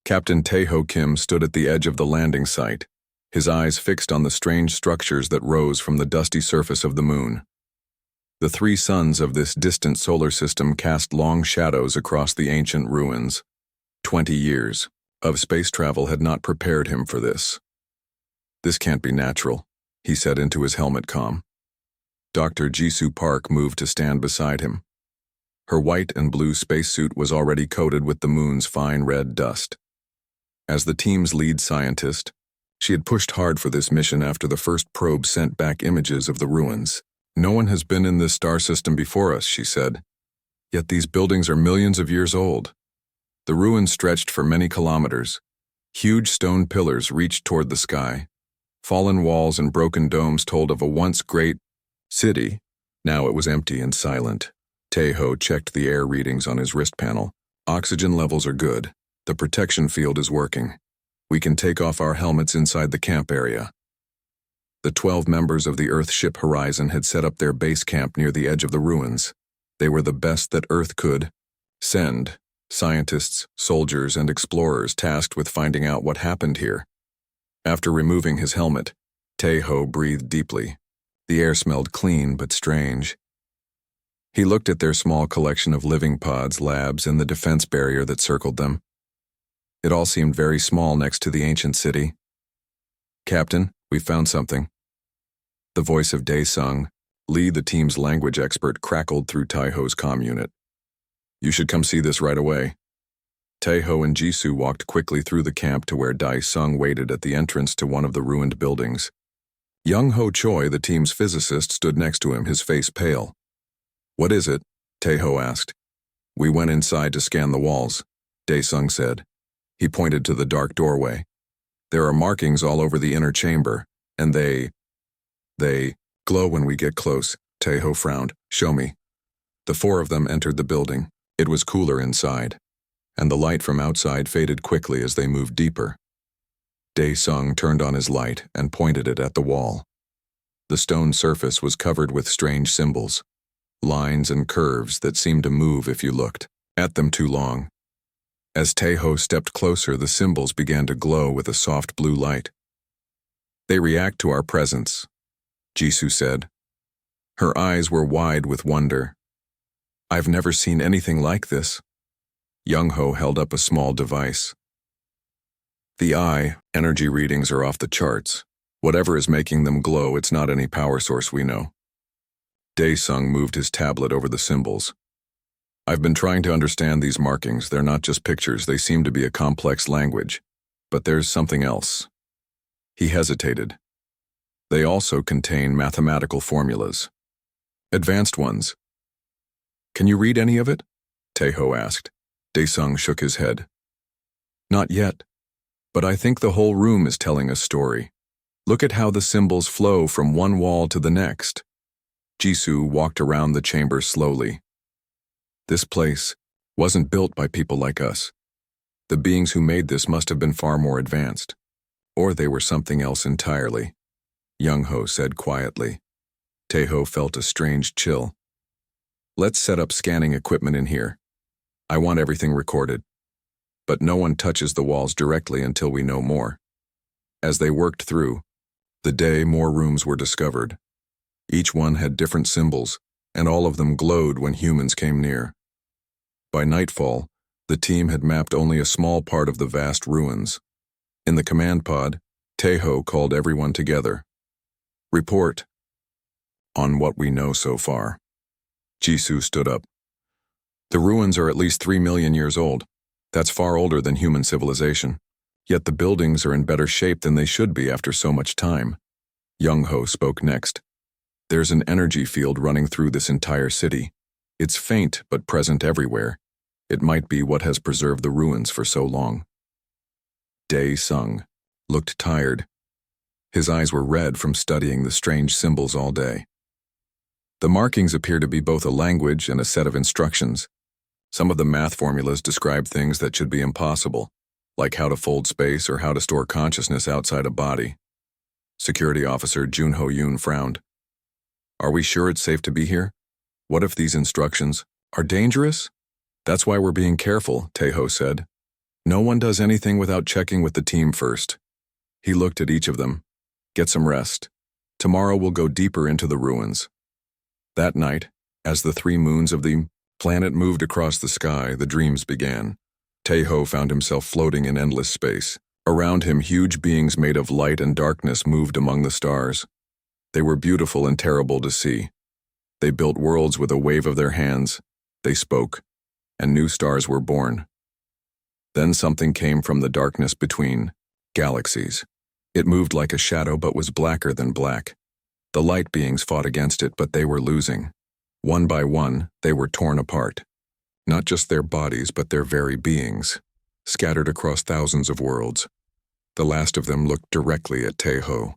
Captain Tae-ho Kim stood at the edge of the landing site, his eyes fixed on the strange structures that rose from the dusty surface of the moon. The three suns of this distant solar system cast long shadows across the ancient ruins. 20 years of space travel had not prepared him for this. "This can't be natural," he said into his helmet comm. Dr. Jisoo Park moved to stand beside him. Her white and blue spacesuit was already coated with the moon's fine red dust. As the team's lead scientist, she had pushed hard for this mission after the first probe sent back images of the ruins. "No one has been in this star system before us," she said. "Yet these buildings are millions of years old." The ruins stretched for many kilometers. Huge stone pillars reached toward the sky. Fallen walls and broken domes told of a once great city. Now it was empty and silent. Tae-ho checked the air readings on his wrist panel. "Oxygen levels are good. The protection field is working. We can take off our helmets inside the camp area." The 12 members of the Earthship Horizon had set up their base camp near the edge of the ruins. They were the best that Earth could send: scientists, soldiers, and explorers tasked with finding out what happened here. After removing his helmet, Tae-ho breathed deeply. The air smelled clean but strange. He looked at their small collection of living pods, labs, and the defense barrier that circled them. It all seemed very small next to the ancient city. "Captain, we found something." The voice of Dae-sung, Lee, the team's language expert, crackled through Tae-ho's comm unit. "You should come see this right away." Tae-ho and Jisoo walked quickly through the camp to where Dae-sung waited at the entrance to one of the ruined buildings. Young Ho Choi, the team's physicist, stood next to him, his face pale. "What is it?" Tae-ho asked. "We went inside to scan the walls," Dae-sung said. He pointed to the dark doorway. "There are markings all over the inner chamber, and they glow when we get close." Tae-ho frowned. "Show me." The four of them entered the building. It was cooler inside, and the light from outside faded quickly as they moved deeper. Dae-sung turned on his light and pointed it at the wall. The stone surface was covered with strange symbols, lines and curves that seemed to move if you looked at them too long. As Tae-ho stepped closer, the symbols began to glow with a soft blue light. "They react to our presence," Jisoo said. Her eyes were wide with wonder. "I've never seen anything like this." Young-ho held up a small device. "The eye energy readings are off the charts. Whatever is making them glow, it's not any power source we know." Dae-sung moved his tablet over the symbols. "I've been trying to understand these markings. They're not just pictures. They seem to be a complex language. But there's something else." He hesitated. "They also contain mathematical formulas. Advanced ones." "Can you read any of it?" Tae-ho asked. Dae-sung shook his head. "Not yet. But I think the whole room is telling a story. Look at how the symbols flow from one wall to the next." Jisoo walked around the chamber slowly. "This place wasn't built by people like us. The beings who made this must have been far more advanced. Or they were something else entirely," Young-ho said quietly. Tae-ho felt a strange chill. "Let's set up scanning equipment in here. I want everything recorded. But no one touches the walls directly until we know more." As they worked through the day, more rooms were discovered. Each one had different symbols, and all of them glowed when humans came near. By nightfall, the team had mapped only a small part of the vast ruins. In the command pod, Tae-ho called everyone together. "Report on what we know so far." Jisoo stood up. "The ruins are at least 3 million years old. That's far older than human civilization. Yet the buildings are in better shape than they should be after so much time." Young-ho spoke next. "There's an energy field running through this entire city. It's faint but present everywhere. It might be what has preserved the ruins for so long." Dae-sung looked tired. His eyes were red from studying the strange symbols all day. The markings appear to be both a language and a set of instructions. Some of the math formulas describe things that should be impossible, like how to fold space or how to store consciousness outside a body. Security Officer Jun Ho-yoon frowned. "Are we sure it's safe to be here? What if these instructions are dangerous?" "That's why we're being careful," Tae-ho said. No one does anything without checking with the team first. He looked at each of them. Get some rest. Tomorrow we'll go deeper into the ruins. That night, as the 3 moons of the planet moved across the sky, the dreams began. Taeho found himself floating in endless space. Around him, huge beings made of light and darkness moved among the stars. They were beautiful and terrible to see. They built worlds with a wave of their hands. They spoke, and new stars were born. Then something came from the darkness between galaxies. It moved like a shadow but was blacker than black. The light beings fought against it, but they were losing. One by one, they were torn apart. Not just their bodies, but their very beings, scattered across thousands of worlds. The last of them looked directly at Taeho.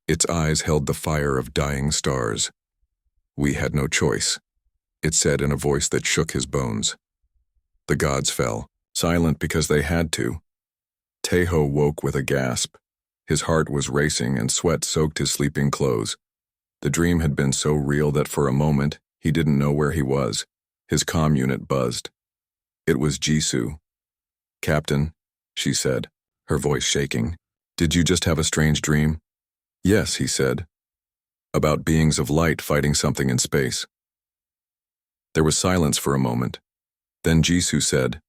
Its eyes held the fire of dying stars. "We had no choice," it said in a voice that shook his bones. The gods fell, silent because they had to. Taeho woke with a gasp. His heart was racing and sweat soaked his sleeping clothes. The dream had been so real that for a moment, he didn't know where he was. His comm unit buzzed. It was Jisoo. "Captain," she said, her voice shaking. "Did you just have a strange dream?" "Yes," he said. "About beings of light fighting something in space." There was silence for a moment. Then Jisoo said,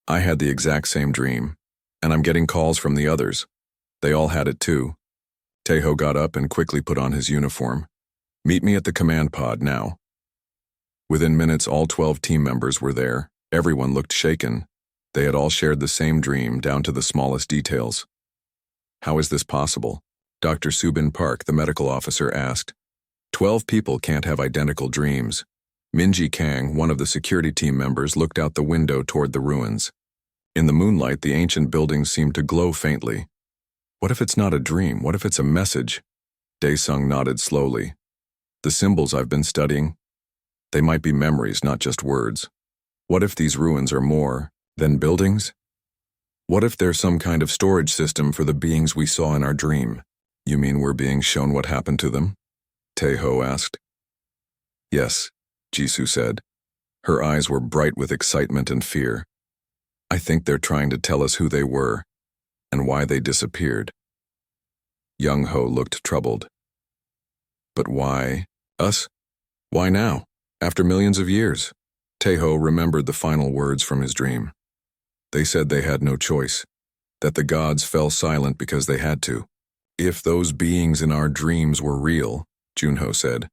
"I had the exact same dream, and I'm getting calls from the others. They all had it too." Taeho got up and quickly put on his uniform. "Meet me at the command pod now." Within minutes, all 12 team members were there. Everyone looked shaken. They had all shared the same dream, down to the smallest details. "How is this possible?" Dr. Subin Park, the medical officer, asked. 12 people can't have identical dreams." Minji Kang, one of the security team members, looked out the window toward the ruins. In the moonlight, the ancient buildings seemed to glow faintly. "What if it's not a dream? What if it's a message?" Daesung nodded slowly. "The symbols I've been studying, they might be memories, not just words. What if these ruins are more than buildings? What if there's some kind of storage system for the beings we saw in our dream?" "You mean we're being shown what happened to them?" Taeho asked. "Yes," Jisoo said. Her eyes were bright with excitement and fear. "I think they're trying to tell us who they were and why they disappeared." Young Ho looked troubled. "But why us? Why now, after millions of years?" Taeho remembered the final words from his dream. They said they had no choice, that the gods fell silent because they had to. "If those beings in our dreams were real," Junho said,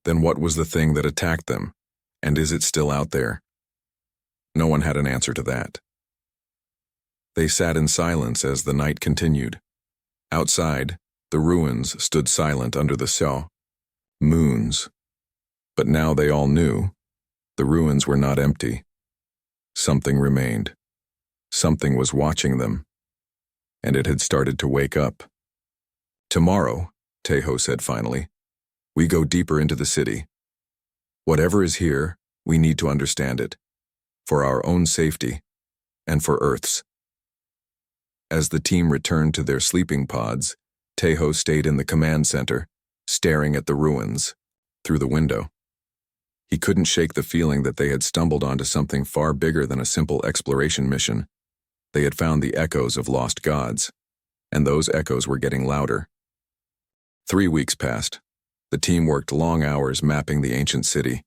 "then what was the thing that attacked them? And is it still out there?" No one had an answer to that. They sat in silence as the night continued. Outside, the ruins stood silent under the moons. But now they all knew. The ruins were not empty. Something remained. Something was watching them. And it had started to wake up. "Tomorrow," Taeho said finally, "we go deeper into the city. Whatever is here, we need to understand it. For our own safety, and for Earth's." As the team returned to their sleeping pods, Taeho stayed in the command center, staring at the ruins, through the window. He couldn't shake the feeling that they had stumbled onto something far bigger than a simple exploration mission. They had found the echoes of lost gods, and those echoes were getting louder. 3 weeks passed. The team worked long hours mapping the ancient city.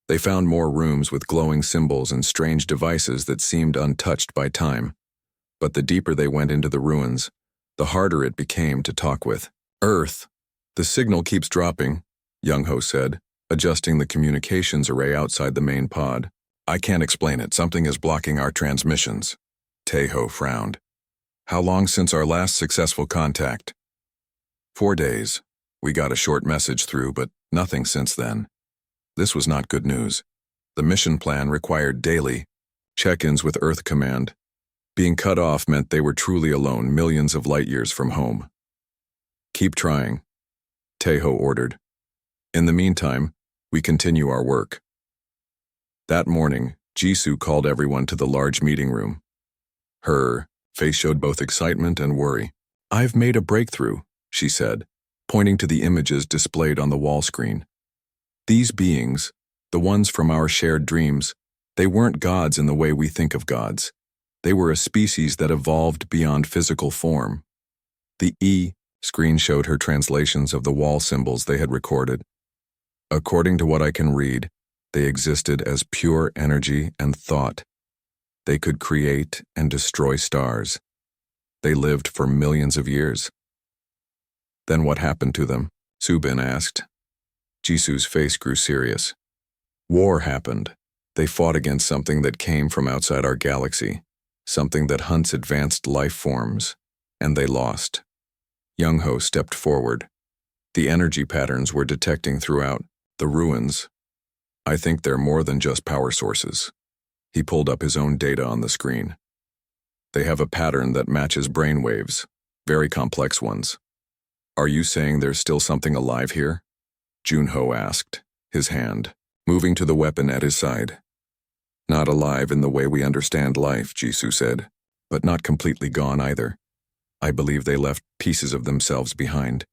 They found more rooms with glowing symbols and strange devices that seemed untouched by time. But the deeper they went into the ruins, the harder it became to talk with. "Earth, the signal keeps dropping," Young Ho said, adjusting the communications array outside the main pod. "I can't explain it. Something is blocking our transmissions." Taeho frowned. "How long since our last successful contact?" 4 days. We got a short message through, but nothing since then." This was not good news. The mission plan required daily check-ins with Earth Command. Being cut off meant they were truly alone, millions of light years from home. "Keep trying," Taeho ordered. "In the meantime, we continue our work." That morning, Jisoo called everyone to the large meeting room. Her face showed both excitement and worry. "I've made a breakthrough," she said, pointing to the images displayed on the wall screen. "These beings, the ones from our shared dreams, they weren't gods in the way we think of gods. They were a species that evolved beyond physical form. The E screen showed her translations of the wall symbols they had recorded. According to what I can read, they existed as pure energy and thought. They could create and destroy stars. They lived for millions of years. Then what happened to them? Subin asked. Jisu's face grew serious. War happened. They fought against something that came from outside our galaxy, something that hunts advanced life forms, and they lost. Young-Ho stepped forward. The energy patterns we're detecting throughout the ruins. I think they're more than just power sources. He pulled up his own data on the screen. They have a pattern that matches brainwaves, very complex ones. Are you saying there's still something alive here? Junho asked, his hand moving to the weapon at his side. Not alive in the way we understand life, Jisoo said, but not completely gone either. I believe they left pieces of themselves behind.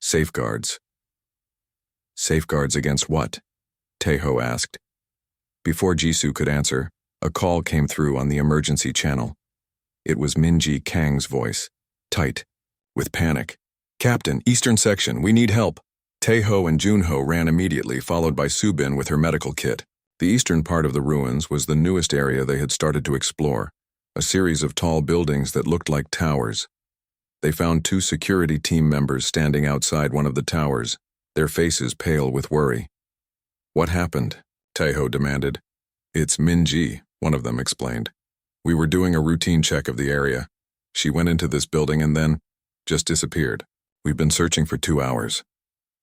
Safeguards. Safeguards against what? Taeho asked. Before Jisoo could answer, a call came through on the emergency channel. It was Minji Kang's voice, tight, with panic. Captain, Eastern Section, we need help. Taeho and Junho ran immediately, followed by Subin with her medical kit. The eastern part of the ruins was the newest area they had started to explore, a series of tall buildings that looked like towers. They found 2 security team members standing outside one of the towers, their faces pale with worry. What happened? Taeho demanded. It's Minji, one of them explained. We were doing a routine check of the area. She went into this building and then just disappeared. We've been searching for 2 hours.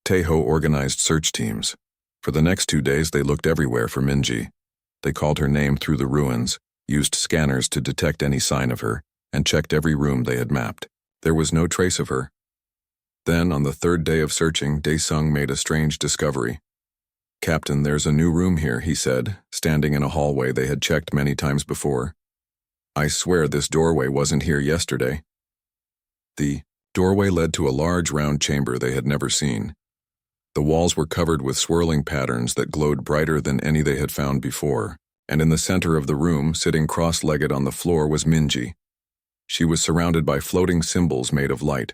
Taeho organized search teams. For the next 2 days, they looked everywhere for Minji. They called her name through the ruins, used scanners to detect any sign of her, and checked every room they had mapped. There was no trace of her. Then, on the 3rd day of searching, Daesung made a strange discovery. Captain, there's a new room here, he said, standing in a hallway they had checked many times before. I swear this doorway wasn't here yesterday. The doorway led to a large round chamber they had never seen. The walls were covered with swirling patterns that glowed brighter than any they had found before, and in the center of the room, sitting cross-legged on the floor, was Minji. She was surrounded by floating symbols made of light.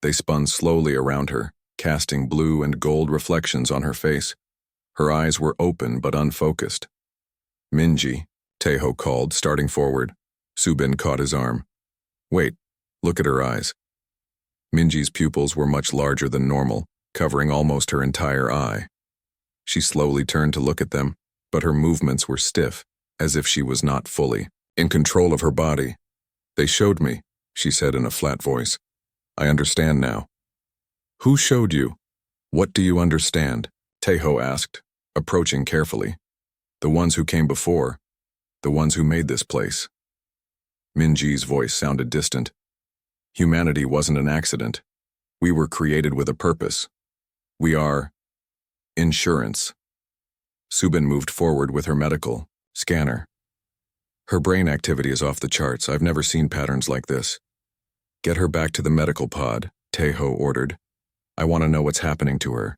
They spun slowly around her, casting blue and gold reflections on her face. Her eyes were open but unfocused. Minji, Taeho called, starting forward. Subin caught his arm. Wait, look at her eyes. Minji's pupils were much larger than normal, covering almost her entire eye. She slowly turned to look at them, but her movements were stiff, as if she was not fully in control of her body. They showed me, she said in a flat voice. I understand now. Who showed you? What do you understand? Taeho asked, approaching carefully. The ones who came before. The ones who made this place. Minji's voice sounded distant. Humanity wasn't an accident. We were created with a purpose. We are insurance. Subin moved forward with her medical scanner. Her brain activity is off the charts. I've never seen patterns like this. Get her back to the medical pod, Taeho ordered. I want to know what's happening to her.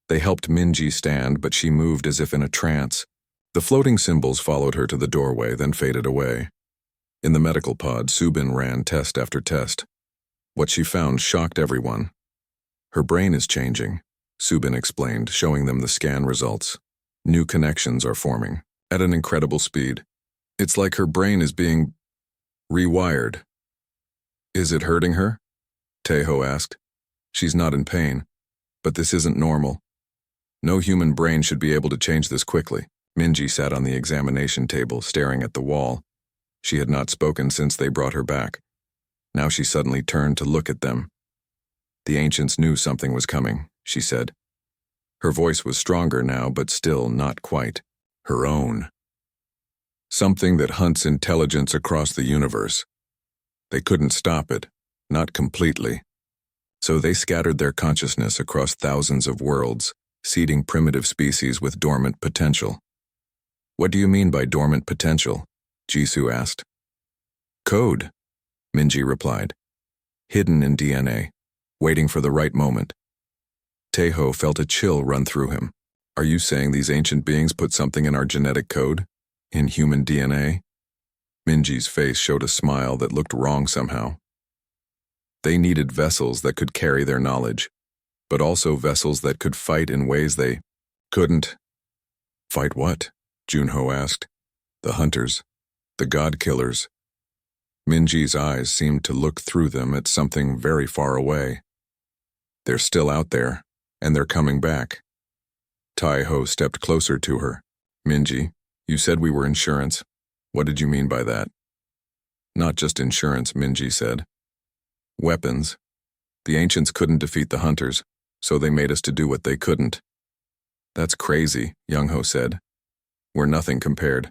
They helped Minji stand, but she moved as if in a trance. The floating symbols followed her to the doorway, then faded away. In the medical pod, Subin ran test after test. What she found shocked everyone. Her brain is changing, Subin explained, showing them the scan results. New connections are forming, at an incredible speed. It's like her brain is being rewired. Is it hurting her? Taeho asked. She's not in pain, but this isn't normal. No human brain should be able to change this quickly. Minji sat on the examination table, staring at the wall. She had not spoken since they brought her back. Now she suddenly turned to look at them. The ancients knew something was coming, she said. Her voice was stronger now, but still not quite her own. Something that hunts intelligence across the universe. They couldn't stop it, not completely. So they scattered their consciousness across thousands of worlds, seeding primitive species with dormant potential. What do you mean by dormant potential? Jisoo asked. Code, Minji replied. Hidden in DNA, waiting for the right moment. Taeho felt a chill run through him. Are you saying these ancient beings put something in our genetic code? In human DNA? Minji's face showed a smile that looked wrong somehow. They needed vessels that could carry their knowledge, but also vessels that could fight in ways they couldn't. Fight what? Junho asked. The hunters. The god-killers. Minji's eyes seemed to look through them at something very far away. They're still out there, and they're coming back. Tai-Ho stepped closer to her. Minji, you said we were insurance. What did you mean by that? Not just insurance, Minji said. Weapons. The ancients couldn't defeat the hunters, so they made us to do what they couldn't. That's crazy, Young-Ho said. We're nothing compared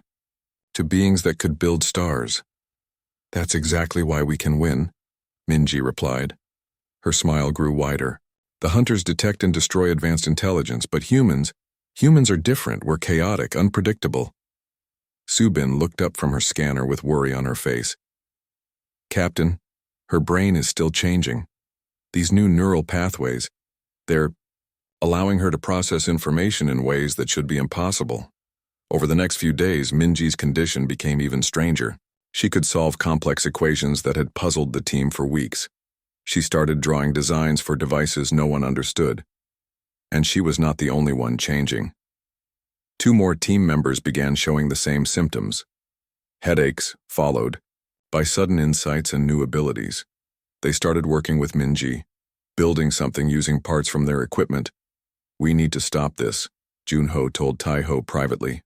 to beings that could build stars. That's exactly why we can win, Minji replied. Her smile grew wider. The hunters detect and destroy advanced intelligence, but humans are different. We're chaotic, unpredictable. Subin looked up from her scanner with worry on her face. Captain, her brain is still changing. These new neural pathways, they're allowing her to process information in ways that should be impossible. Over the next few days, Minji's condition became even stranger. She could solve complex equations that had puzzled the team for weeks. She started drawing designs for devices no one understood. And she was not the only one changing. 2 more team members began showing the same symptoms. Headaches followed by sudden insights and new abilities. They started working with Minji, building something using parts from their equipment. We need to stop this, Junho told Tai-Ho privately.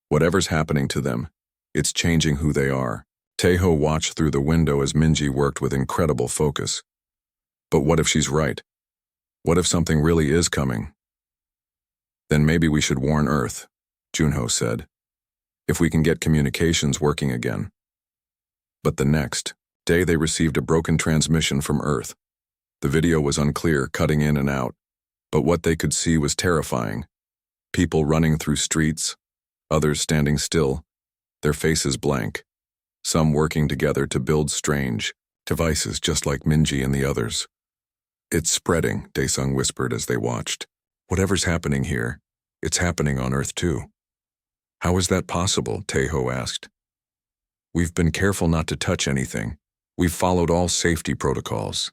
Whatever's happening to them, it's changing who they are. Tai-Ho watched through the window as Minji worked with incredible focus. But what if she's right? What if something really is coming? Then maybe we should warn Earth, Junho said. If we can get communications working again. But the next day they received a broken transmission from Earth. The video was unclear, cutting in and out, but what they could see was terrifying. People running through streets, others standing still, their faces blank, some working together to build strange devices just like Minji and the others. It's spreading, Daesung whispered as they watched. Whatever's happening here, it's happening on Earth too. How is that possible? Tai-Ho asked. We've been careful not to touch anything. We've followed all safety protocols.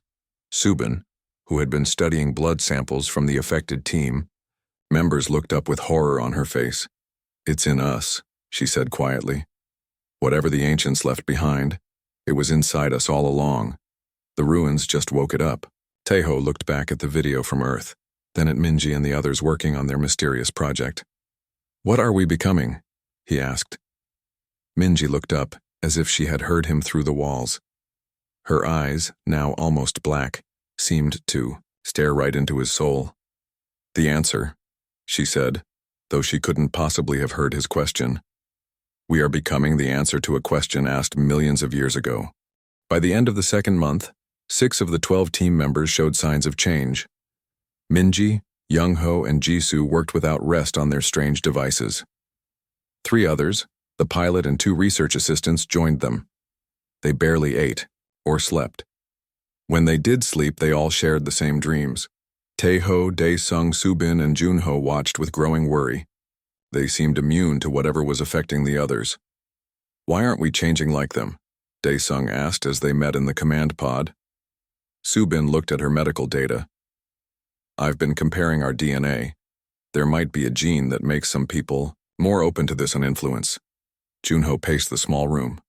Subin, who had been studying blood samples from the affected team, members looked up with horror on her face. It's in us, she said quietly. Whatever the ancients left behind, it was inside us all along. The ruins just woke it up. Tai-Ho looked back at the video from Earth, then at Minji and the others working on their mysterious project. What are we becoming? He asked. Minji looked up, as if she had heard him through the walls. Her eyes, now almost black, seemed to stare right into his soul. The answer, she said, though she couldn't possibly have heard his question. We are becoming the answer to a question asked millions of years ago. By the end of the 2nd month, 6 of the 12 team members showed signs of change. Minji, Young-Ho, and Jisoo worked without rest on their strange devices. 3 others, the pilot and 2 research assistants, joined them. They barely ate or slept. When they did sleep, they all shared the same dreams. Tai-Ho, Daesung, Subin, and Junho watched with growing worry. They seemed immune to whatever was affecting the others. Why aren't we changing like them? Daesung asked as they met in the command pod. Subin looked at her medical data. I've been comparing our DNA. There might be a gene that makes some people more open to this influence. Junho paced the small room.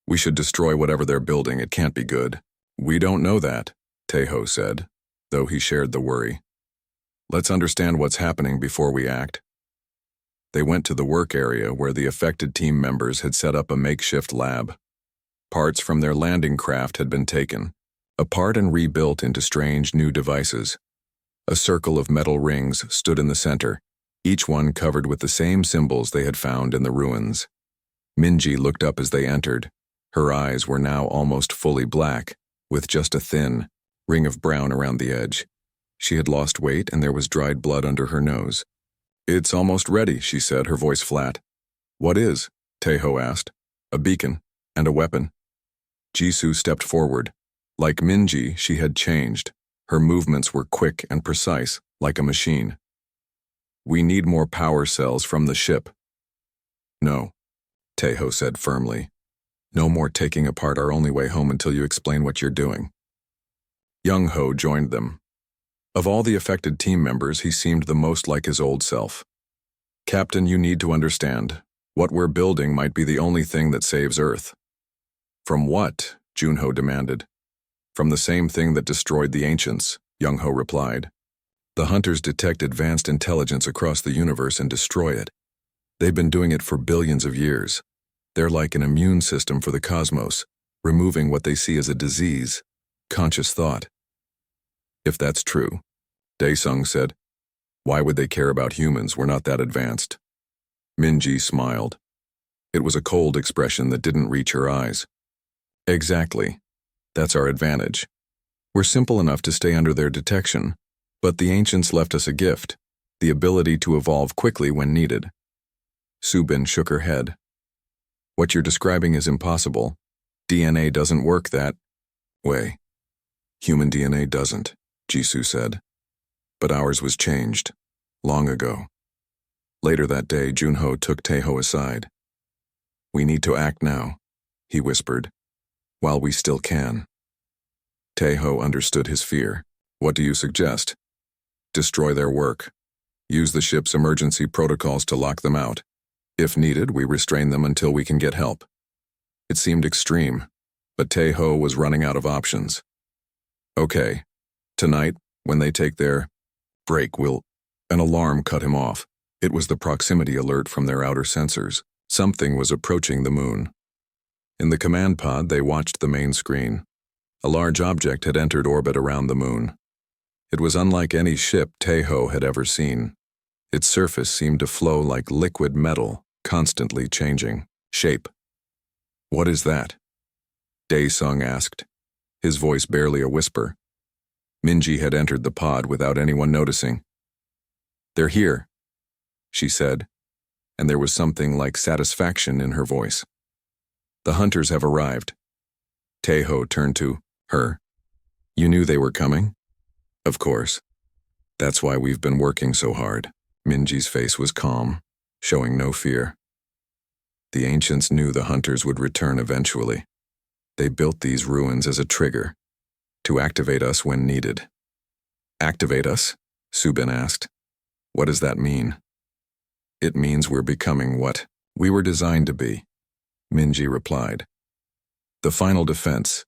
We should destroy whatever they're building. It can't be good. We don't know that, Tai-Ho said, though he shared the worry. Let's understand what's happening before we act. They went to the work area where the affected team members had set up a makeshift lab. Parts from their landing craft had been taken, apart and rebuilt into strange new devices. A circle of metal rings stood in the center, each one covered with the same symbols they had found in the ruins. Minji looked up as they entered. Her eyes were now almost fully black, with just a thin ring of brown around the edge. She had lost weight and there was dried blood under her nose. It's almost ready, she said, her voice flat. What is? Tai-Ho asked. A beacon and a weapon. Jisoo stepped forward. Like Minji, she had changed. Her movements were quick and precise, like a machine. We need more power cells from the ship. No, Tai-Ho said firmly. No more taking apart our only way home until you explain what you're doing. Young Ho joined them. Of all the affected team members, he seemed the most like his old self. Captain, you need to understand. What we're building might be the only thing that saves Earth. From what? Junho demanded. From the same thing that destroyed the ancients, Young Ho replied. The hunters detect advanced intelligence across the universe and destroy it. They've been doing it for billions of years. They're like an immune system for the cosmos, removing what they see as a disease, conscious thought. If that's true, Daesung said, why would they care about humans? We're not that advanced. Minji smiled. It was a cold expression that didn't reach her eyes. Exactly. That's our advantage. We're simple enough to stay under their detection, but the ancients left us a gift, the ability to evolve quickly when needed. Subin shook her head. What you're describing is impossible. DNA doesn't work that way. Human DNA doesn't, Jisoo said. But ours was changed, long ago. Later that day, Junho took Taeho aside. We need to act now, he whispered, while we still can. Taeho understood his fear. What do you suggest? Destroy their work. Use the ship's emergency protocols to lock them out. If needed, we restrain them until we can get help. It seemed extreme, but Taeho was running out of options. Okay, tonight, when they take their break, an alarm cut him off. It was the proximity alert from their outer sensors. Something was approaching the moon. In the command pod, they watched the main screen. A large object had entered orbit around the moon. It was unlike any ship Taeho had ever seen. Its surface seemed to flow like liquid metal, constantly changing shape. What is that? Daesung asked, his voice barely a whisper. Minji had entered the pod without anyone noticing. They're here, she said, and there was something like satisfaction in her voice. The hunters have arrived. Taeho turned to her. You knew they were coming? Of course. That's why we've been working so hard. Minji's face was calm, showing no fear. The ancients knew the hunters would return eventually. They built these ruins as a trigger, to activate us when needed. Activate us? Subin asked. What does that mean? It means we're becoming what we were designed to be, Minji replied. The final defense.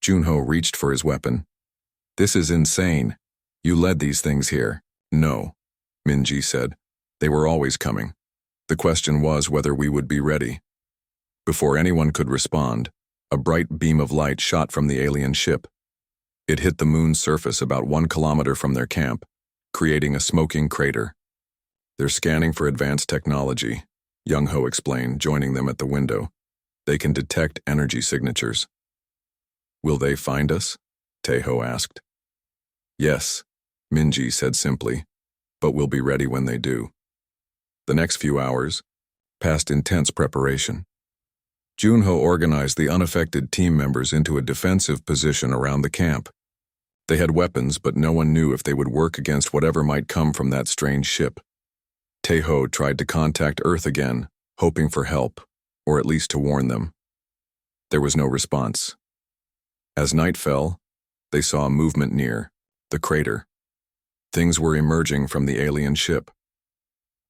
Junho reached for his weapon. This is insane. You led these things here. No, Minji said. They were always coming. The question was whether we would be ready. Before anyone could respond, a bright beam of light shot from the alien ship. It hit the moon's surface about 1 kilometer from their camp, creating a smoking crater. They're scanning for advanced technology, Young Ho explained, joining them at the window. They can detect energy signatures. Will they find us? Taeho asked. Yes, Minji said simply, but we'll be ready when they do. The next few hours passed intense preparation. Junho organized the unaffected team members into a defensive position around the camp. They had weapons, but no one knew if they would work against whatever might come from that strange ship. Taeho tried to contact Earth again, hoping for help, or at least to warn them. There was no response. As night fell, they saw a movement near the crater. Things were emerging from the alien ship.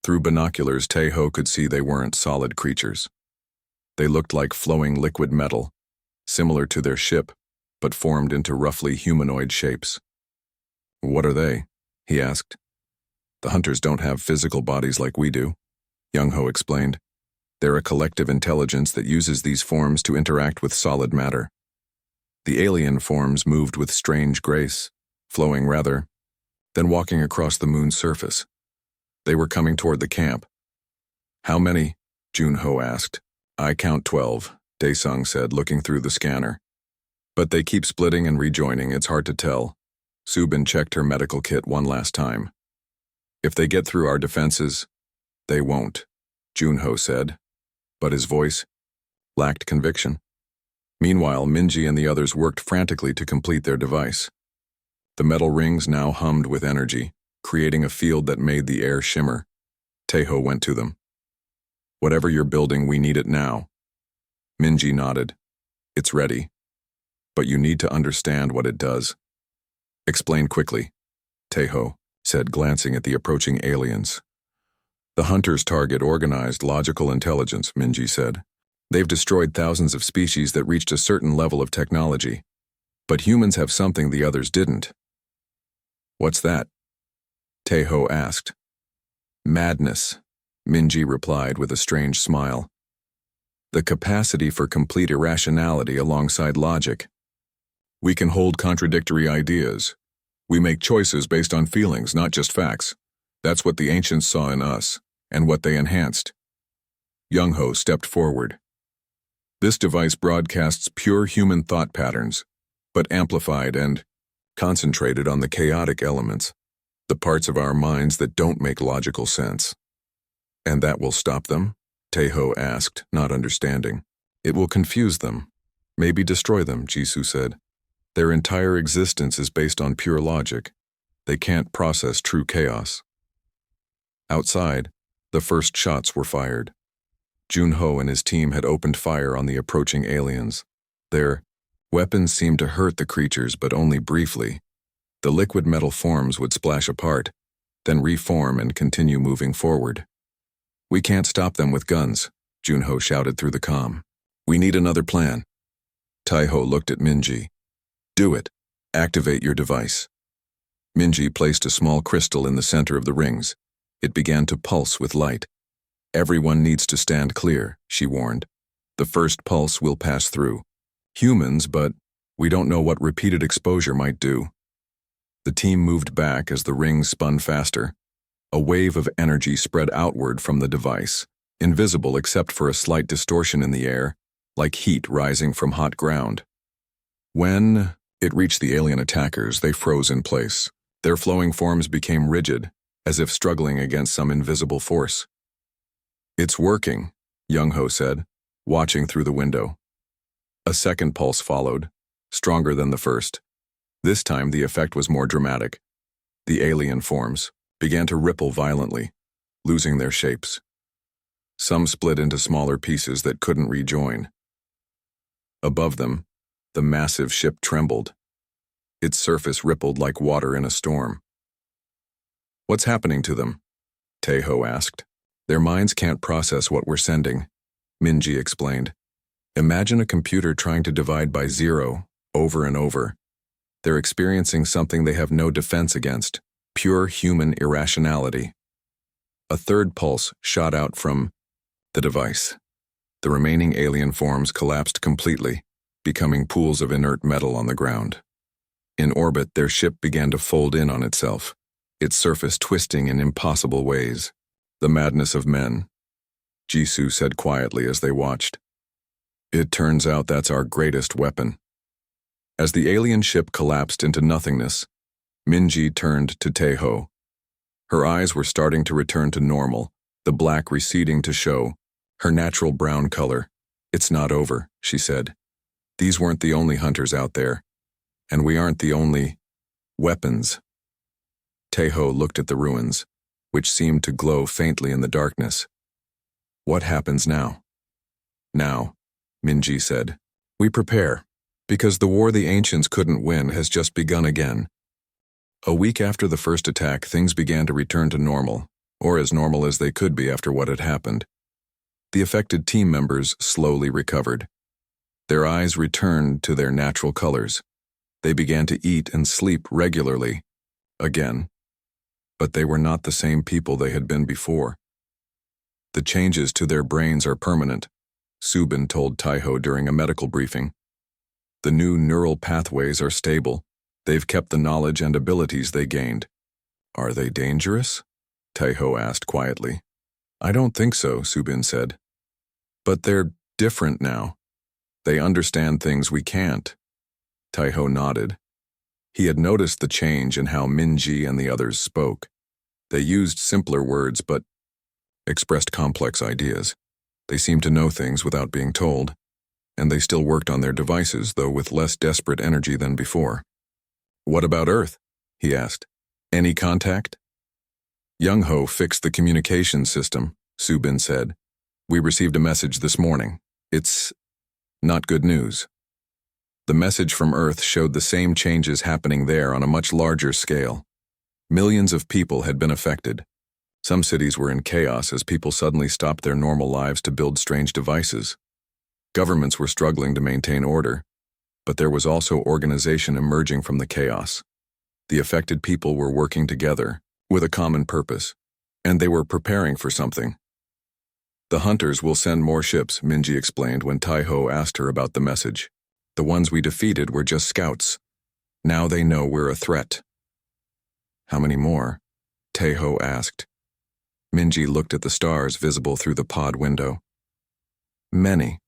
Through binoculars, Taeho could see they weren't solid creatures. They looked like flowing liquid metal, similar to their ship, but formed into roughly humanoid shapes. What are they? He asked. The hunters don't have physical bodies like we do, Young Ho explained. They're a collective intelligence that uses these forms to interact with solid matter. The alien forms moved with strange grace, flowing rather, then walking across the moon's surface. They were coming toward the camp. How many? Junho asked. I count 12, Daesung said, looking through the scanner. But they keep splitting and rejoining, it's hard to tell. Subin checked her medical kit one last time. If they get through our defenses, they won't, Junho said, but his voice lacked conviction. Meanwhile, Minji and the others worked frantically to complete their device. The metal rings now hummed with energy, creating a field that made the air shimmer. Taeho went to them. Whatever you're building, we need it now. Minji nodded. It's ready. But you need to understand what it does. Explain quickly, Taeho said, glancing at the approaching aliens. The hunters target organized, logical intelligence, Minji said. They've destroyed thousands of species that reached a certain level of technology. But humans have something the others didn't. What's that? Taeho asked. Madness, Minji replied with a strange smile. The capacity for complete irrationality alongside logic. We can hold contradictory ideas. We make choices based on feelings, not just facts. That's what the ancients saw in us, and what they enhanced. Young-ho stepped forward. This device broadcasts pure human thought patterns, but amplified and concentrated on the chaotic elements, the parts of our minds that don't make logical sense. And that will stop them? Taeho asked, not understanding. It will confuse them. Maybe destroy them, Jisoo said. Their entire existence is based on pure logic. They can't process true chaos. Outside, the first shots were fired. Junho and his team had opened fire on the approaching aliens. Their weapons seemed to hurt the creatures, but only briefly. The liquid metal forms would splash apart, then reform and continue moving forward. We can't stop them with guns, Junho shouted through the comm. We need another plan. Taeho looked at Minji. Do it. Activate your device. Minji placed a small crystal in the center of the rings. It began to pulse with light. Everyone needs to stand clear, she warned. The first pulse will pass through. Humans, but we don't know what repeated exposure might do. The team moved back as the rings spun faster. A wave of energy spread outward from the device, invisible except for a slight distortion in the air, like heat rising from hot ground. When it reached the alien attackers, they froze in place. Their flowing forms became rigid, as if struggling against some invisible force. It's working, Young-ho said, watching through the window. A second pulse followed, stronger than the first. This time the effect was more dramatic. The alien forms began to ripple violently, losing their shapes. Some split into smaller pieces that couldn't rejoin. Above them, the massive ship trembled. Its surface rippled like water in a storm. What's happening to them? Taeho asked. Their minds can't process what we're sending, Minji explained. Imagine a computer trying to divide by zero, over and over. They're experiencing something they have no defense against, pure human irrationality. A third pulse shot out from the device. The remaining alien forms collapsed completely, becoming pools of inert metal on the ground. In orbit, their ship began to fold in on itself, its surface twisting in impossible ways. The madness of men, Jisoo said quietly as they watched. It turns out that's our greatest weapon. As the alien ship collapsed into nothingness, Minji turned to Taeho. Her eyes were starting to return to normal, the black receding to show her natural brown color. It's not over, she said. These weren't the only hunters out there, and we aren't the only weapons. Taeho looked at the ruins, which seemed to glow faintly in the darkness. What happens now? Now, Minji said, we prepare, because the war the ancients couldn't win has just begun again. A week after the first attack, things began to return to normal, or as normal as they could be after what had happened. The affected team members slowly recovered. Their eyes returned to their natural colors. They began to eat and sleep regularly, again. But they were not the same people they had been before. The changes to their brains are permanent, Subin told Taeho during a medical briefing. The new neural pathways are stable. They've kept the knowledge and abilities they gained. Are they dangerous? Taeho asked quietly. I don't think so, Subin said. But they're different now. They understand things we can't. Taeho nodded. He had noticed the change in how Minji and the others spoke. They used simpler words but expressed complex ideas. They seemed to know things without being told, and they still worked on their devices, though with less desperate energy than before. What about Earth? He asked. Any contact? Young-ho fixed the communication system, Subin said. We received a message this morning. It's Not good news. The message from Earth showed the same changes happening there on a much larger scale. Millions of people had been affected. Some cities were in chaos as people suddenly stopped their normal lives to build strange devices. Governments were struggling to maintain order, but there was also organization emerging from the chaos. The affected people were working together, with a common purpose, and they were preparing for something. The hunters will send more ships, Minji explained when Tai-Ho asked her about the message. The ones we defeated were just scouts. Now they know we're a threat. How many more? Tai-Ho asked. Minji looked at the stars visible through the pod window. Many.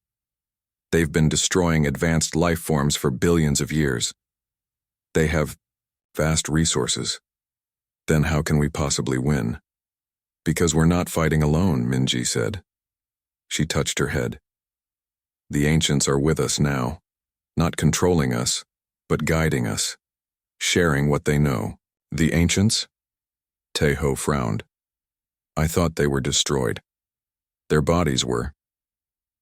They've been destroying advanced life forms for billions of years. They have vast resources. Then how can we possibly win? Because we're not fighting alone, Minji said. She touched her head. The ancients are with us now, not controlling us, but guiding us, sharing what they know. The ancients? Tai-Ho frowned. I thought they were destroyed. Their bodies were.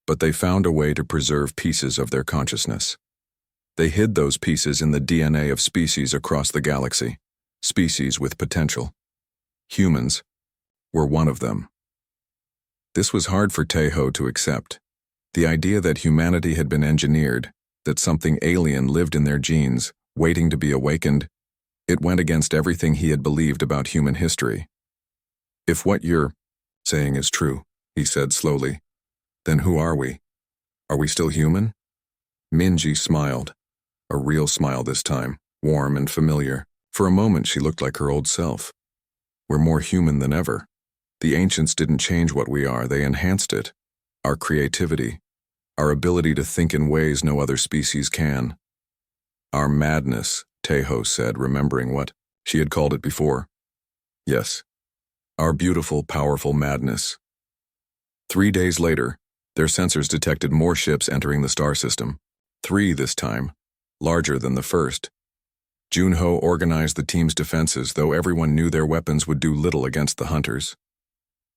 But they found a way to preserve pieces of their consciousness. They hid those pieces in the DNA of species across the galaxy, species with potential. Humans were one of them. This was hard for Tai-Ho to accept. The idea that humanity had been engineered, that something alien lived in their genes, waiting to be awakened, it went against everything he had believed about human history. If what you're saying is true, he said slowly, then who are we? Are we still human? Minji smiled, a real smile this time, warm and familiar. For a moment she looked like her old self. We're more human than ever. The ancients didn't change what we are, they enhanced it. Our creativity, our ability to think in ways no other species can. Our madness, Tai-Ho said, remembering what she had called it before. Yes, our beautiful, powerful madness. 3 days later, their sensors detected more ships entering the star system. 3 this time, larger than the first. Junho organized the team's defenses, though everyone knew their weapons would do little against the hunters.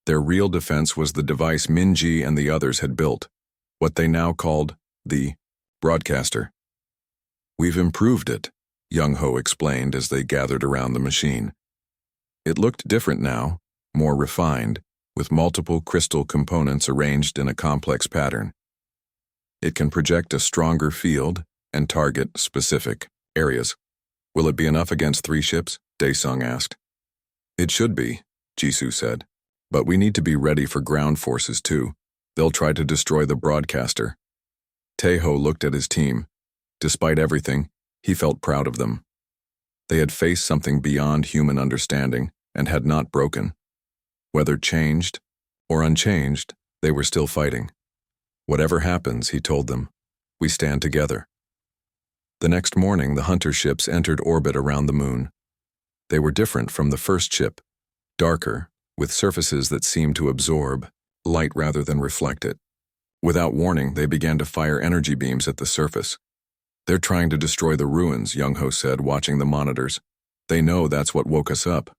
Their real defense was the device Minji and the others had built, what they now called the broadcaster. We've improved it, Young-Ho explained as they gathered around the machine. It looked different now, more refined, with multiple crystal components arranged in a complex pattern. It can project a stronger field and target specific areas. Will it be enough against 3 ships? Daesung asked. It should be, Jisoo said. But we need to be ready for ground forces too. They'll try to destroy the broadcaster. Tai-Ho looked at his team. Despite everything, he felt proud of them. They had faced something beyond human understanding and had not broken. Whether changed or unchanged, they were still fighting. Whatever happens, he told them, we stand together. The next morning, the hunter ships entered orbit around the moon. They were different from the first ship, darker, with surfaces that seemed to absorb light rather than reflect it. Without warning, they began to fire energy beams at the surface. They're trying to destroy the ruins, Young-Ho said, watching the monitors. They know that's what woke us up.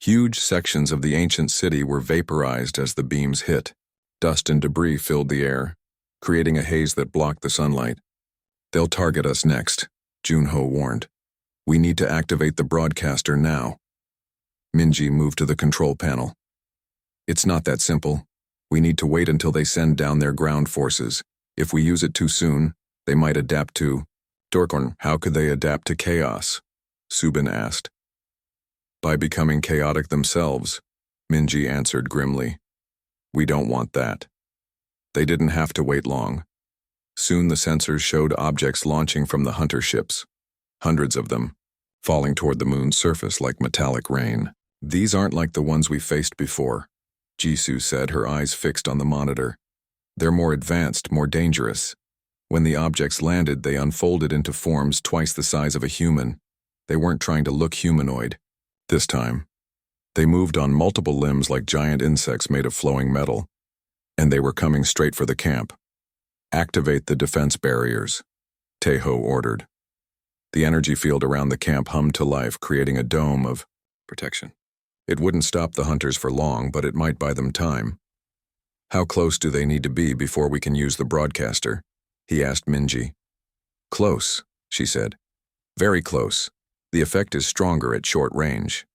Huge sections of the ancient city were vaporized as the beams hit. Dust and debris filled the air, creating a haze that blocked the sunlight. They'll target us next, Junho warned. We need to activate the broadcaster now. Minji moved to the control panel. It's not that simple. We need to wait until they send down their ground forces. If we use it too soon, they might adapt to... Dorkorn, how could they adapt to chaos? Subin asked. By becoming chaotic themselves, Minji answered grimly. We don't want that. They didn't have to wait long. Soon the sensors showed objects launching from the hunter ships. Hundreds of them, falling toward the moon's surface like metallic rain. These aren't like the ones we faced before, Jisoo said, her eyes fixed on the monitor. They're more advanced, more dangerous. When the objects landed, they unfolded into forms twice the size of a human. They weren't trying to look humanoid. This time, they moved on multiple limbs like giant insects made of flowing metal. And they were coming straight for the camp. Activate the defense barriers, Tai-Ho ordered. The energy field around the camp hummed to life, creating a dome of protection. It wouldn't stop the hunters for long, but it might buy them time. How close do they need to be before we can use the broadcaster? he asked Minji. Close, she said. Very close. The effect is stronger at short range.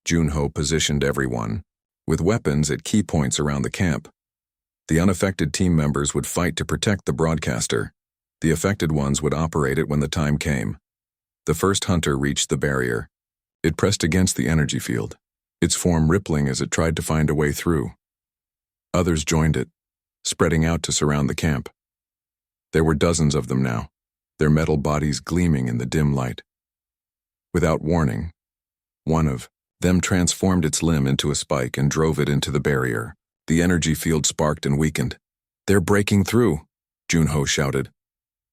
Junho positioned everyone, with weapons at key points around the camp. The unaffected team members would fight to protect the broadcaster. The affected ones would operate it when the time came. The first hunter reached the barrier. It pressed against the energy field, its form rippling as it tried to find a way through. Others joined it, spreading out to surround the camp. There were dozens of them now, their metal bodies gleaming in the dim light. Without warning, one of them transformed its limb into a spike and drove it into the barrier. The energy field sparked and weakened. They're breaking through, Junho shouted.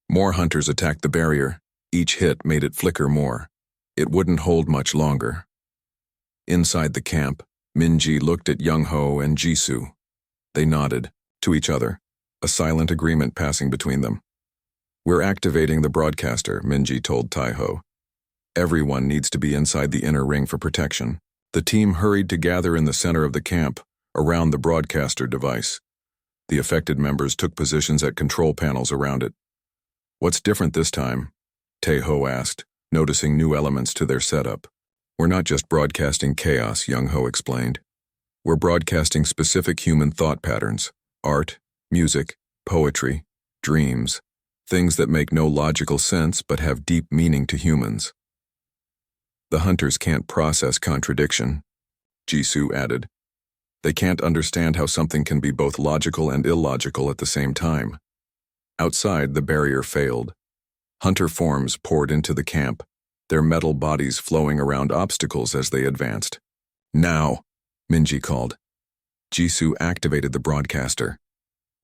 More hunters attacked the barrier. Each hit made it flicker more. It wouldn't hold much longer. Inside the camp, Minji looked at Young-ho and Jisoo. They nodded to each other, a silent agreement passing between them. We're activating the broadcaster, Minji told Taiho. Everyone needs to be inside the inner ring for protection. The team hurried to gather in the center of the camp, around the broadcaster device. The affected members took positions at control panels around it. What's different this time? Taeho asked, noticing new elements to their setup. We're not just broadcasting chaos, Young-ho explained. We're broadcasting specific human thought patterns, art, music, poetry, dreams, things that make no logical sense but have deep meaning to humans. The hunters can't process contradiction, Jisoo added. They can't understand how something can be both logical and illogical at the same time. Outside, the barrier failed. Hunter forms poured into the camp, their metal bodies flowing around obstacles as they advanced. Now, Minji called. Jisoo activated the broadcaster.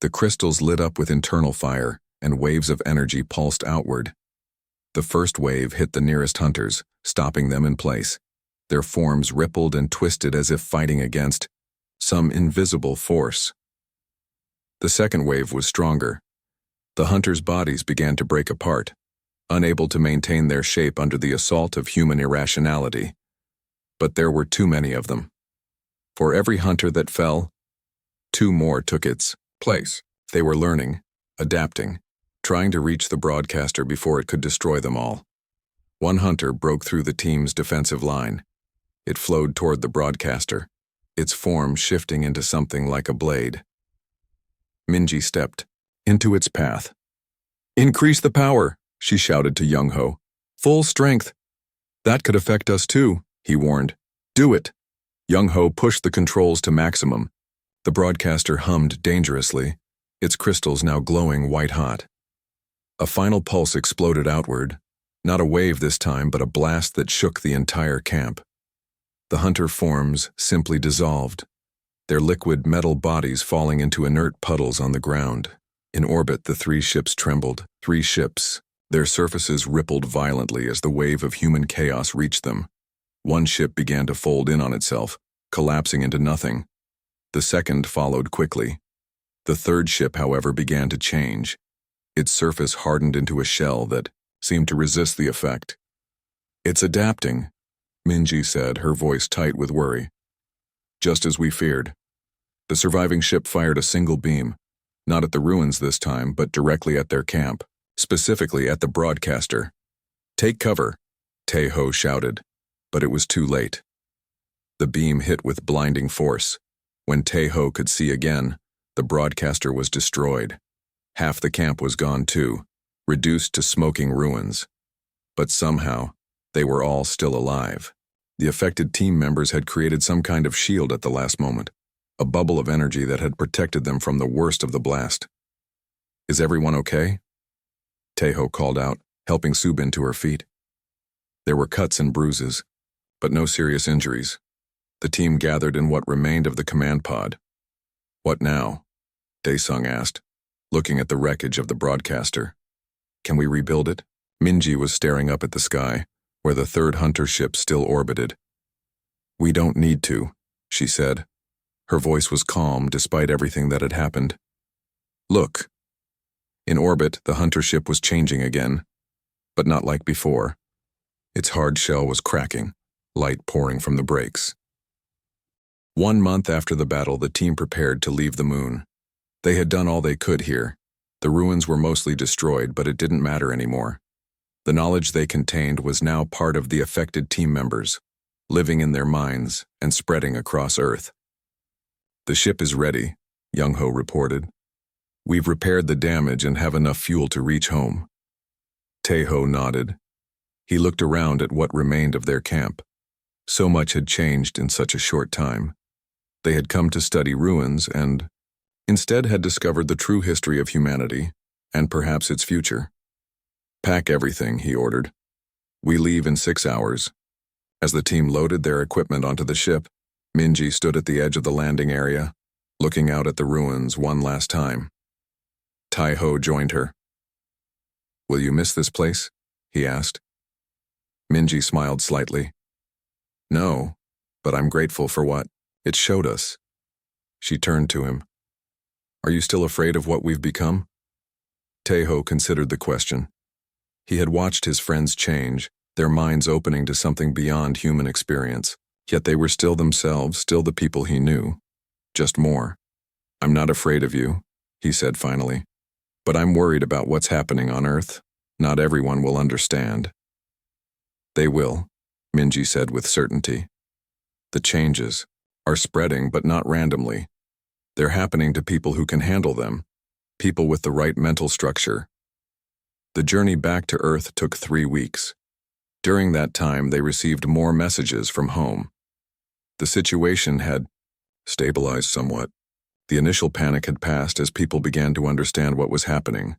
The crystals lit up with internal fire, and waves of energy pulsed outward. The first wave hit the nearest hunters, stopping them in place. Their forms rippled and twisted as if fighting against some invisible force. The second wave was stronger. The hunters' bodies began to break apart, unable to maintain their shape under the assault of human irrationality. But there were too many of them. For every hunter that fell, 2 more took its place. They were learning, adapting, trying to reach the broadcaster before it could destroy them all. One hunter broke through the team's defensive line. It flowed toward the broadcaster, its form shifting into something like a blade. Minji stepped into its path. Increase the power, she shouted to Young-ho. Full strength. That could affect us too, he warned. Do it. Young-ho pushed the controls to maximum. The broadcaster hummed dangerously, its crystals now glowing white-hot. A final pulse exploded outward, not a wave this time, but a blast that shook the entire camp. The hunter forms simply dissolved, their liquid metal bodies falling into inert puddles on the ground. In orbit, the 3 ships trembled. 3 ships. Their surfaces rippled violently as the wave of human chaos reached them. One ship began to fold in on itself, collapsing into nothing. The second followed quickly. The third ship, however, began to change. Its surface hardened into a shell that seemed to resist the effect. It's adapting, Minji said, her voice tight with worry. Just as we feared. The surviving ship fired a single beam, not at the ruins this time, but directly at their camp, specifically at the broadcaster. Take cover, Taeho shouted, but it was too late. The beam hit with blinding force. When Taeho could see again, the broadcaster was destroyed. Half the camp was gone too, reduced to smoking ruins. But somehow, they were all still alive. The affected team members had created some kind of shield at the last moment, a bubble of energy that had protected them from the worst of the blast. Is everyone okay? Taeho called out, helping Subin to her feet. There were cuts and bruises, but no serious injuries. The team gathered in what remained of the command pod. What now? Daesung asked, looking at the wreckage of the broadcaster. Can we rebuild it? Minji was staring up at the sky, where the third hunter ship still orbited. We don't need to, she said. Her voice was calm despite everything that had happened. Look. In orbit, the hunter ship was changing again, but not like before. Its hard shell was cracking, light pouring from the brakes. 1 month after the battle, the team prepared to leave the moon. They had done all they could here. The ruins were mostly destroyed, but it didn't matter anymore. The knowledge they contained was now part of the affected team members, living in their minds and spreading across Earth. "The ship is ready," Young-ho reported. "We've repaired the damage and have enough fuel to reach home." Tae-ho nodded. He looked around at what remained of their camp. So much had changed in such a short time. They had come to study ruins and, instead, had discovered the true history of humanity, and perhaps its future. "Pack everything," he ordered. "We leave in 6 hours." As the team loaded their equipment onto the ship, Minji stood at the edge of the landing area, looking out at the ruins one last time. Tae-ho joined her. "Will you miss this place?" he asked. Minji smiled slightly. "No, but I'm grateful for what it showed us." She turned to him. "Are you still afraid of what we've become?" Tae-ho considered the question. He had watched his friends change, their minds opening to something beyond human experience. Yet they were still themselves, still the people he knew. Just more. "I'm not afraid of you," he said finally. "But I'm worried about what's happening on Earth. Not everyone will understand." "They will," Minji said with certainty. "The changes are spreading, but not randomly. They're happening to people who can handle them, people with the right mental structure." The journey back to Earth took 3 weeks. During that time, they received more messages from home. The situation had stabilized somewhat. The initial panic had passed as people began to understand what was happening.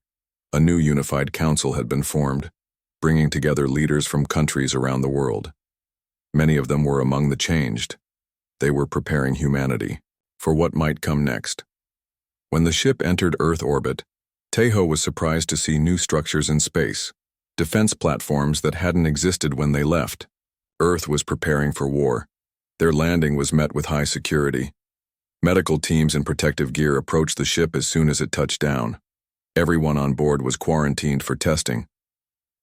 A new unified council had been formed, bringing together leaders from countries around the world. Many of them were among the changed. They were preparing humanity for what might come next. When the ship entered Earth orbit, Tae-ho was surprised to see new structures in space, defense platforms that hadn't existed when they left. Earth was preparing for war. Their landing was met with high security. Medical teams in protective gear approached the ship as soon as it touched down. Everyone on board was quarantined for testing.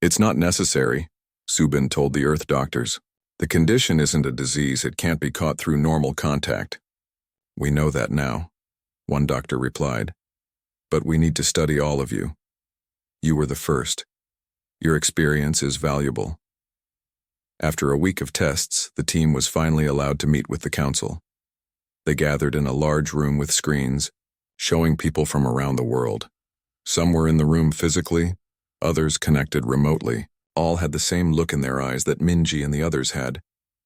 "It's not necessary," Subin told the Earth doctors. "The condition isn't a disease, it can't be caught through normal contact." "We know that now," one doctor replied. "But we need to study all of you. You were the first. Your experience is valuable." After a week of tests, the team was finally allowed to meet with the council. They gathered in a large room with screens, showing people from around the world. Some were in the room physically, others connected remotely. All had the same look in their eyes that Minji and the others had,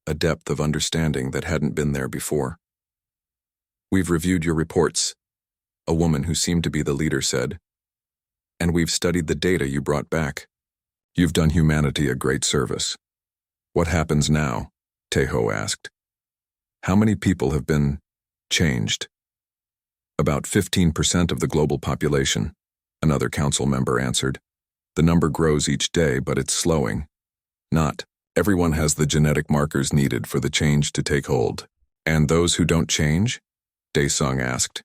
a depth of understanding that hadn't been there before. "We've reviewed your reports," a woman who seemed to be the leader said. "And we've studied the data you brought back. You've done humanity a great service." "What happens now?" Tae-ho asked. "How many people have been changed?" "About 15% of the global population," another council member answered. "The number grows each day, but it's slowing. Not everyone has the genetic markers needed for the change to take hold." "And those who don't change?" Dae-sung asked.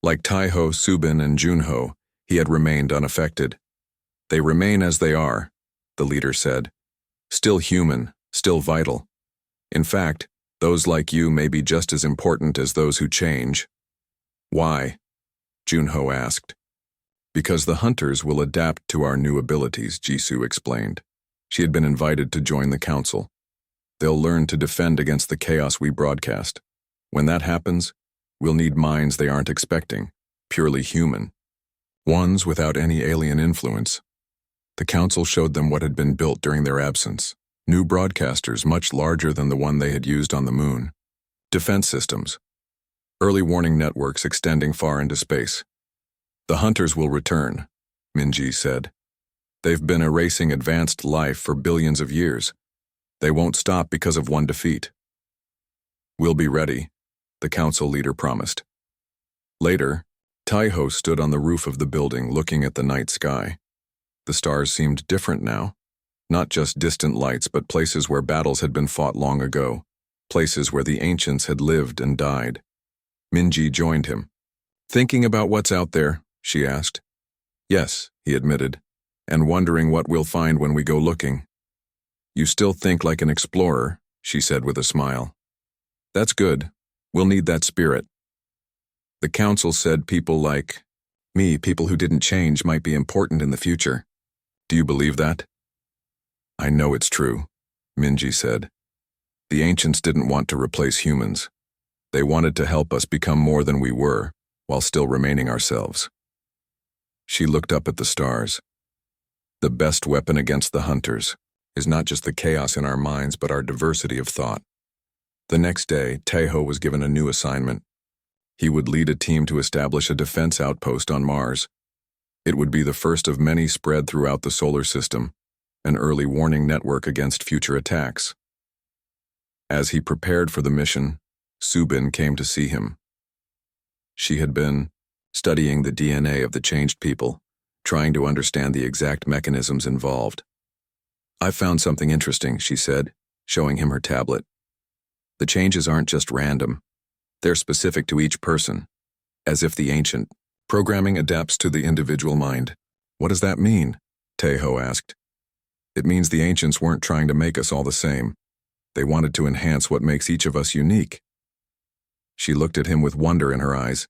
Like Tae-ho, Subin, and Junho, he had remained unaffected. "They remain as they are," the leader said. "Still human, still vital. In fact, those like you may be just as important as those who change." "Why?" Junho asked. "Because the hunters will adapt to our new abilities," Jisoo explained. She had been invited to join the council. "They'll learn to defend against the chaos we broadcast. When that happens, we'll need minds they aren't expecting, purely human. Ones without any alien influence." The council showed them what had been built during their absence. New broadcasters much larger than the one they had used on the moon. Defense systems. Early warning networks extending far into space. "The hunters will return," Minji said. "They've been erasing advanced life for billions of years. They won't stop because of one defeat." "We'll be ready," the council leader promised. Later, Tae-ho stood on the roof of the building looking at the night sky. The stars seemed different now. Not just distant lights, but places where battles had been fought long ago. Places where the ancients had lived and died. Minji joined him. "Thinking about what's out there?" she asked. "Yes," he admitted, "and wondering what we'll find when we go looking." "You still think like an explorer," she said with a smile. "That's good. We'll need that spirit." The council said people like People who didn't change might be important in the future. Do you believe that? I know it's true, Minji said. The ancients didn't want to replace humans. They wanted to help us become more than we were, while still remaining ourselves. She looked up at the stars. The best weapon against the hunters is not just the chaos in our minds, but our diversity of thought. The next day, Taeho was given a new assignment. He would lead a team to establish a defense outpost on Mars. It would be the first of many spread throughout the solar system, an early warning network against future attacks. As he prepared for the mission, Subin came to see him. She had been studying the DNA of the changed people, trying to understand the exact mechanisms involved. I found something interesting, she said, showing him her tablet. The changes aren't just random. They're specific to each person, as if the ancient programming adapts to the individual mind. What does that mean? Taeho asked. It means the ancients weren't trying to make us all the same. They wanted to enhance what makes each of us unique. She looked at him with wonder in her eyes.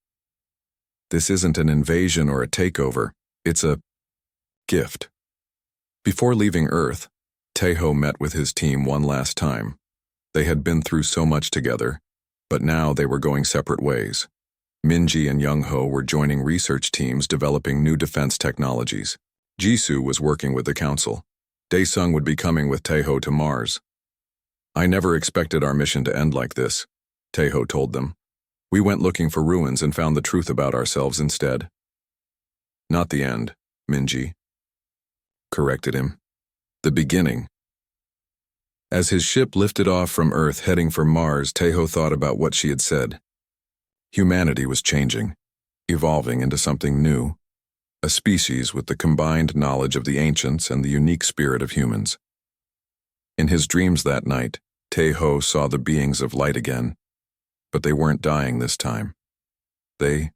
This isn't an invasion or a takeover. It's a gift. Before leaving Earth, Taeho met with his team one last time. They had been through so much together, but now they were going separate ways. Minji and Young-ho were joining research teams developing new defense technologies. Jisoo was working with the council. Daesung would be coming with Taeho to Mars. I never expected our mission to end like this, Taeho told them. We went looking for ruins and found the truth about ourselves instead. Not the end, Minji corrected him. The beginning. As his ship lifted off from Earth heading for Mars, Taeho thought about what she had said. Humanity was changing, evolving into something new, a species with the combined knowledge of the ancients and the unique spirit of humans. In his dreams that night, Taeho saw the beings of light again, but they weren't dying this time. They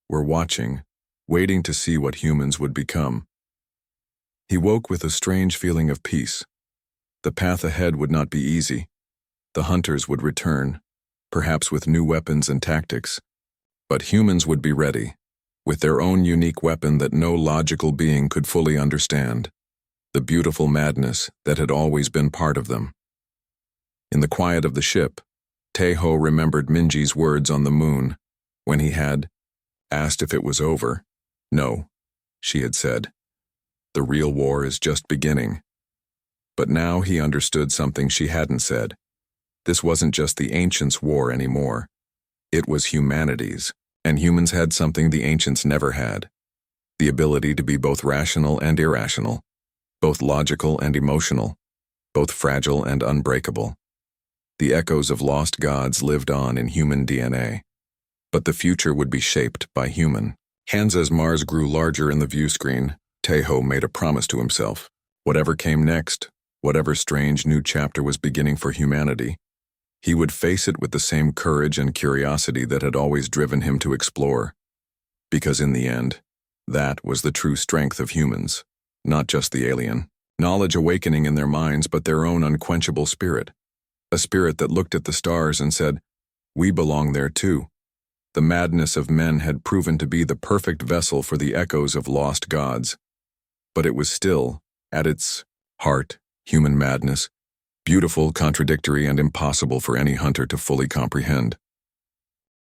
were watching, waiting to see what humans would become. He woke with a strange feeling of peace. The path ahead would not be easy. The hunters would return, perhaps with new weapons and tactics. But humans would be ready, with their own unique weapon that no logical being could fully understand, the beautiful madness that had always been part of them. In the quiet of the ship, Taeho remembered Minji's words on the moon, when he had asked if it was over. No, she had said. The real war is just beginning. But now he understood something she hadn't said. This wasn't just the ancients' war anymore. It was humanity's, and humans had something the ancients never had. The ability to be both rational and irrational, both logical and emotional, both fragile and unbreakable. The echoes of lost gods lived on in human DNA. But the future would be shaped by human. As Mars grew larger in the view screen, Taeho made a promise to himself. Whatever came next, whatever strange new chapter was beginning for humanity, he would face it with the same courage and curiosity that had always driven him to explore. Because in the end, that was the true strength of humans, not just the alien. Knowledge awakening in their minds, but their own unquenchable spirit. A spirit that looked at the stars and said, "We belong there too." The madness of men had proven to be the perfect vessel for the echoes of lost gods. But it was still, at its heart, human madness, beautiful, contradictory, and impossible for any hunter to fully comprehend.